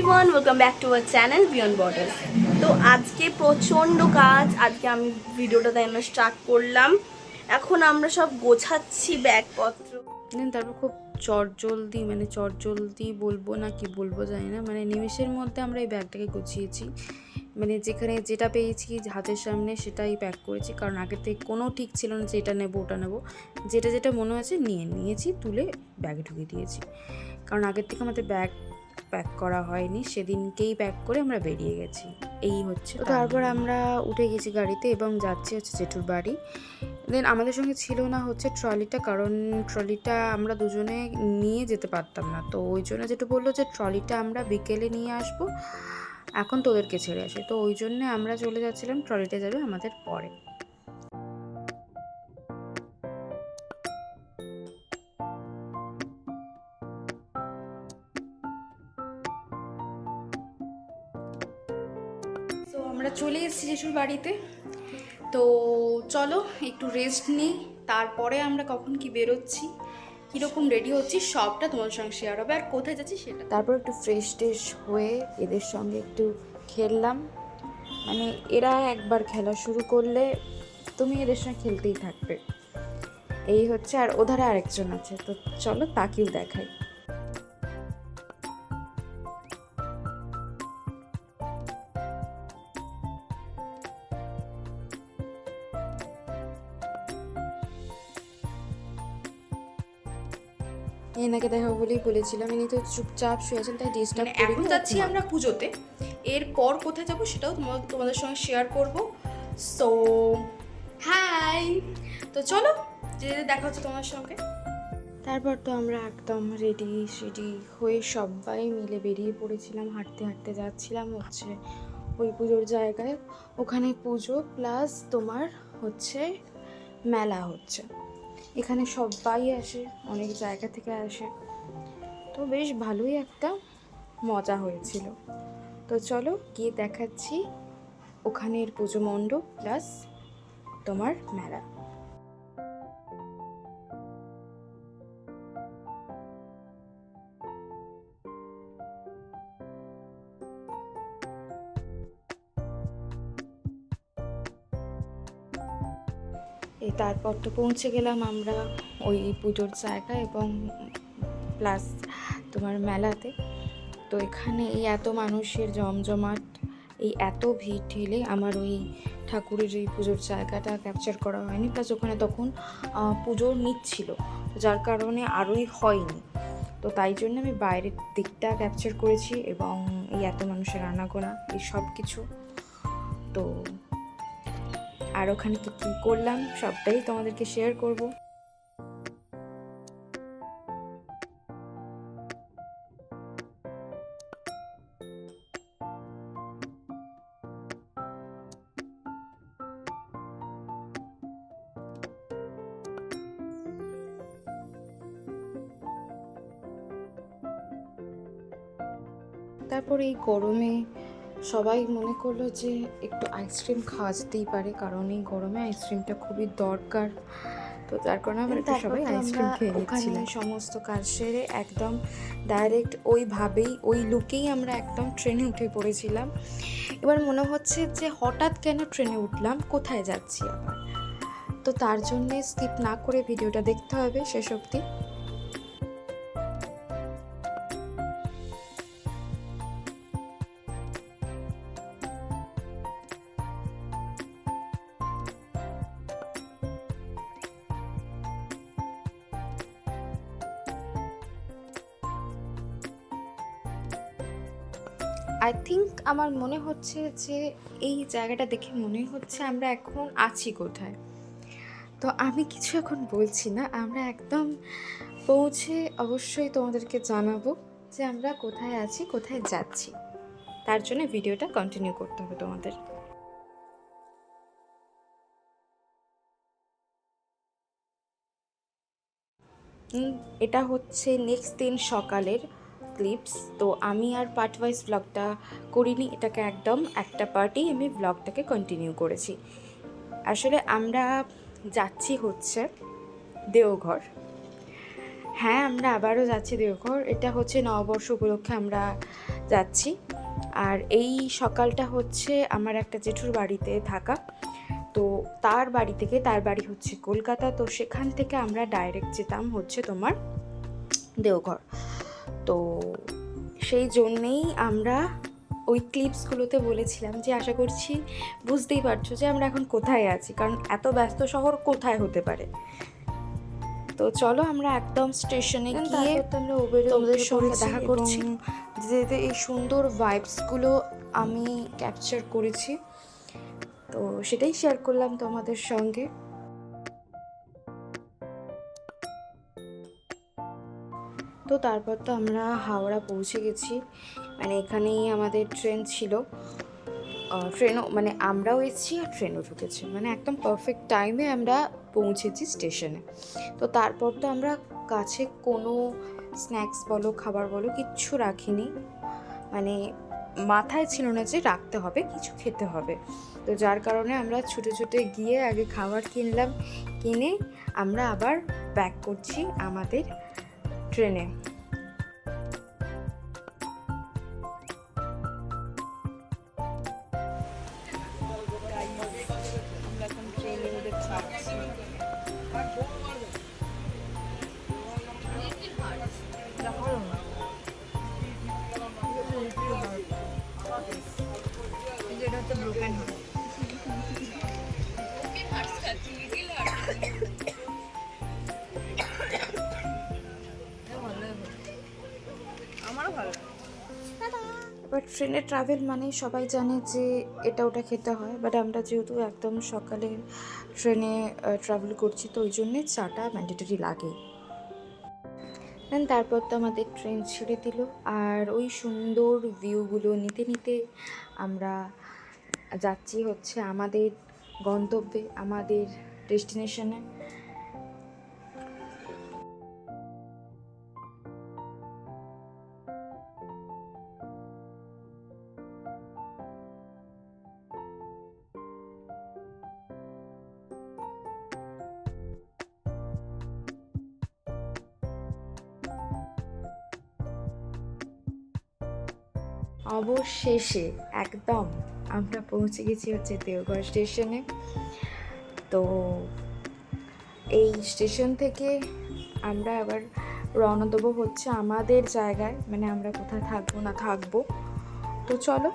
Everyone, welcome back to our channel beyond borders. তো আজকে প্রচণ্ড কাজ, আজকে আমি ভিডিওটা তাই আমরা স্টার্ট করলাম। এখন আমরা সব গোছাচ্ছি ব্যাগপত্র। তারপর খুব চটজলদি বলবো না কি বলবো জানি না, মানে নিমেষের মধ্যে আমরা এই ব্যাগটাকে গুছিয়েছি। মানে যেখানে যেটা পেয়েছি হাতের সামনে সেটাই প্যাক করেছি, কারণ আগের থেকে কোনো ঠিক ছিল না যে এটা নেবো ওটা নেবো। যেটা মনে হয়েছে নিয়েছি, তুলে ব্যাগে ঢুকিয়ে দিয়েছি, কারণ আগের থেকে আমাদের ব্যাগ প্যাক করা হয়নি, সেদিনকেই প্যাক করে আমরা বেরিয়ে গেছি। এই হচ্ছে। তারপর আমরা উঠে গেছি গাড়িতে এবং যাচ্ছি হচ্ছে জেঠুর বাড়ি। দেন আমাদের সঙ্গে ছিল না হচ্ছে ট্রলিটা, কারণ ট্রলিটা আমরা দুজনে নিয়ে যেতে পারতাম না, তো ওই জন্য যেটা বললো যে ট্রলিটা আমরা বিকেলে নিয়ে আসবো, এখন তোদেরকে ছেড়ে আসি। তো ওই জন্য আমরা চলে যাচ্ছিলাম, ট্রলিটা যাবে আমাদের পরে। তো আমরা চলে এসেছি জেঠুর বাড়িতে। তো চলো একটু রেস্ট নিই, তারপরে আমরা কখন কি বেরোচ্ছি, কীরকম রেডি হচ্ছি সবটা তোমাদের সঙ্গে শেয়ার হবে, আর কোথায় যাচ্ছি সেটা। তারপর একটু ফ্রেশ ট্রেশ হয়ে এদের সঙ্গে একটু খেললাম। মানে এরা একবার খেলা শুরু করলে তুমি এদের সঙ্গে খেলতেই থাকবে, এই হচ্ছে। আর ওধারে আরেকজন আছে, তো চলো তাকেও দেখাই। এনাকে দেখাবো বলেই বলেছিলাম, ইনি তো চুপচাপ শুয়ে আছেন, তাই ডিস্টার্ব করি। এখন যাচ্ছি আমরা পুজোতে, এরপর কোথায় যাবো সেটাও তোমাদের সঙ্গে শেয়ার করব। সো হাই, তো চলো দেখা হচ্ছে তোমার সঙ্গে। তারপর তো আমরা একদম রেডি হয়ে সবাই মিলে বেরিয়ে পড়েছিলাম, হাঁটতে হাঁটতে যাচ্ছিলাম হচ্ছে ওই পুজোর জায়গায়। ওখানে পুজো প্লাস তোমার হচ্ছে মেলা হচ্ছে, এখানে সবাই আসে, অনেক জায়গা থেকে আসে, তো বেশ ভালোই একটা মজা হয়েছিল। তো চলো গিয়ে দেখাচ্ছি ওখানের পুজো মণ্ডপ প্লাস তোমার মেলা। তারপর তো পৌঁছে গেলাম আমরা ওই পুজোর জায়গায় এবং প্লাস তোমার মেলাতে। তো এখানে এই এত মানুষের জমজমাট, এই এত ভিড় ঠেলে আমার ওই ঠাকুরের এই পুজোর জায়গাটা ক্যাপচার করা হয়নি, প্লাস ওখানে তখন পুজো নিচ্ছিল, যার কারণে আরোই হয়নি। তো তাই জন্য আমি বাইরের দিকটা ক্যাপচার করেছি এবং এই এত মানুষের আনাগোনা এই সব কিছু। তো আর ওখানে কী করলাম সবটাই তোমাদেরকে শেয়ার করব। তারপর এই গরমে সবাই মনে করলো যে একটু আইসক্রিম খাওয়া যেতেই পারে, কারণ এই গরমে আইসক্রিমটা খুবই দরকার। তো যার কারণে আমরা সবাই আইসক্রিম খেয়ে নিচ্ছিলাম। সমস্ত কাজ সেরে একদম ডাইরেক্ট ওইভাবেই ওই লুকেই আমরা একদম ট্রেনে উঠে পড়েছিলাম। এবার মনে হচ্ছে যে হঠাৎ কেন ট্রেনে উঠলাম, কোথায় যাচ্ছি আবার। তো তার জন্যে স্কিপ না করে ভিডিওটা দেখতে হবে শেষ অবধি। আই থিঙ্ক আমার মনে হচ্ছে যে এই জায়গাটা দেখে মনে হচ্ছে আমরা এখন আছি কোথায়। তো আমি কিছু এখন বলছি না, আমরা একদম পৌঁছে অবশ্যই তোমাদেরকে জানাবো যে আমরা কোথায় আছি, কোথায় যাচ্ছি। তার জন্য ভিডিওটা কন্টিনিউ করতে হবে তোমাদের। এটা হচ্ছে নেক্সট দিন সকালের ক্লিপস। তো আমি আর পার্ট ওয়াইজ ব্লগটা করিনি, এটাকে একদম একটা পার্টেই আমি ব্লগটাকে কন্টিনিউ করেছি। আসলে আমরা যাচ্ছি হচ্ছে দেওঘর। হ্যাঁ, আমরা আবারও যাচ্ছি দেওঘর। এটা হচ্ছে নববর্ষ উপলক্ষে আমরা যাচ্ছি। আর এই সকালটা হচ্ছে আমার একটা জেঠুর বাড়িতে থাকা, তো তার বাড়ি থেকে, তার বাড়ি হচ্ছে কলকাতা, তো সেখান থেকে আমরা ডাইরেক্ট যেতাম হচ্ছে তোমার দেওঘর। তো সেই জন্যেই আমরা ওই ক্লিপসগুলোতে বলেছিলাম যে আশা করছি বুঝতেই পারছো যে আমরা এখন কোথায় আছি, কারণ এত ব্যস্ত শহর কোথায় হতে পারে। তো চলো আমরা একদম স্টেশনে গিয়ে আমরা তোমাদের সঙ্গে দেখা করছি, যেতে এই সুন্দর ভাইবসগুলো আমি ক্যাপচার করেছি, তো সেটাই শেয়ার করলাম তোমাদের সঙ্গে। তো তারপর তো আমরা হাওড়া পৌঁছে গেছি, মানে এখানেই আমাদের ট্রেন ছিল, ট্রেনও মানে আমরাও এসেছি আর ট্রেনও ঢুকেছি, মানে একদম পারফেক্ট টাইমে আমরা পৌঁছেছি স্টেশনে। তো তারপর তো আমরা কাছে কোনো স্ন্যাক্স বলো খাবার বলো কিচ্ছু রাখিনি, মানে মাথায় ছিল না যে রাখতে হবে কিছু খেতে হবে, তো যার কারণে আমরা ছুটে ছুটে গিয়ে আগে খাবার কিনলাম, কিনে আমরা আবার ব্যাক করছি আমাদের ট্রেনে। এবার ট্রেনে ট্রাভেল মানে সবাই জানে যে এটা ওটা খেতে হয়, বাট আমরা যেহেতু একদম সকালে ট্রেনে ট্রাভেল করছি, তো ওই জন্যে চাটা ম্যান্ডেটরি লাগে। দেন তারপর তো আমাদের ট্রেন ছেড়ে দিল, আর ওই সুন্দর ভিউগুলো নিতে নিতে আমরা যাচ্ছি হচ্ছে আমাদের গন্তব্যে, আমাদের ডেস্টিনেশনে। অবশেষে একদম আমরা পৌঁছে গেছি হচ্ছে দেওঘর স্টেশনে। তো এই স্টেশন থেকে আমরা আবার রওনা দেবো হচ্ছে আমাদের জায়গায়, মানে আমরা কোথায় থাকবো না থাকবো। তো চলো।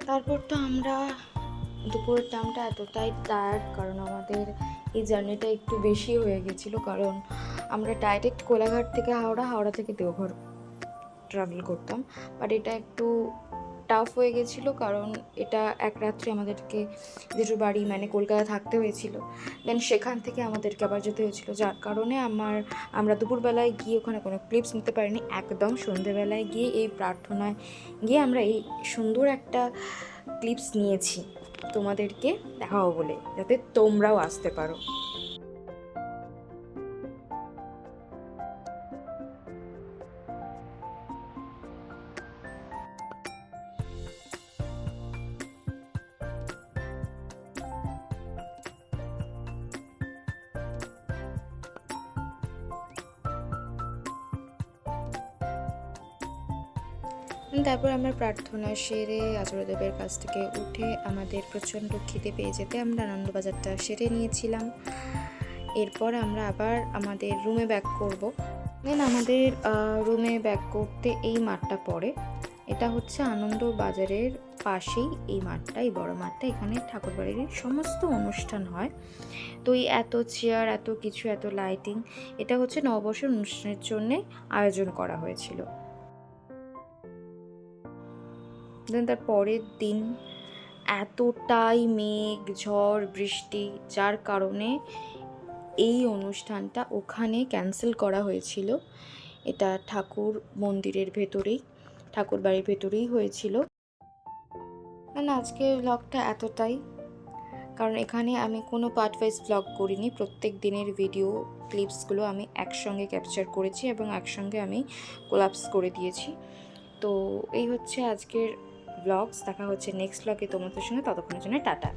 তারপর তো আমরা দুপুরের টাইমটা এতটাই টায়ার্ড, কারণ আমাদের এই জার্নিটা একটু বেশি হয়ে গেছিলো, কারণ আমরা ডাইরেক্ট কোলাঘাট থেকে হাওড়া থেকে দেওঘর ট্রাভেল করতাম, বাট এটা একটু টাফ হয়ে গেছিলো, কারণ এটা এক রাত্রে আমাদেরকে যেটু বাড়ি মানে কলকাতা থাকতে হয়েছিল, দেন সেখান থেকে আমাদেরকে আবার যেতে হয়েছিল, যার কারণে আমরা দুপুরবেলায় গিয়ে ওখানে কোনো ক্লিপস নিতে পারিনি, একদম সন্ধেবেলায় গিয়ে এই প্রার্থনায় গিয়ে আমরা এই সুন্দর একটা ক্লিপস নিয়েছি তোমাদেরকে দেখাবো বলে, যাতে তোমরাও আসতে পারো। তারপর আমরা প্রার্থনা সেরে আচার্যদেবের কাছ থেকে উঠে আমাদের প্রচণ্ড খিদে পেয়ে যেতে আমরা আনন্দবাজারটা সেরে নিয়েছিলাম। এরপর আমরা আবার আমাদের রুমে ব্যাক করব। দেন আমাদের রুমে ব্যাক করতে এই মাঠটা পড়ে, এটা হচ্ছে আনন্দবাজারের পাশেই এই মাঠটা, এই বড় মাঠটা, এখানে ঠাকুরবাড়ির সমস্ত অনুষ্ঠান হয়। তো এই এত চেয়ার, এত কিছু, এত লাইটিং, এটা হচ্ছে নববর্ষের অনুষ্ঠানের জন্যে আয়োজন করা হয়েছিল। দেন তার পরের দিন এতটাই মেঘ, ঝড়, বৃষ্টি, যার কারণে এই অনুষ্ঠানটা ওখানে ক্যান্সেল করা হয়েছিল। এটা ঠাকুর মন্দিরের ভেতরেই, ঠাকুর বাড়ির ভেতরেই হয়েছিল। আজকে ব্লগটা এতটাই, কারণ এখানে আমি কোনো পার্ট ওয়াইজ ব্লগ করিনি, প্রত্যেক দিনের ভিডিও ক্লিপসগুলো আমি একসঙ্গে ক্যাপচার করেছি এবং একসঙ্গে আমি কোলাপস করে দিয়েছি। তো এই হচ্ছে আজকের ব্লগস, দেখা হচ্ছে নেক্সট ব্লগে তোমাদের সঙ্গে, ততক্ষণের জন্য টাটা।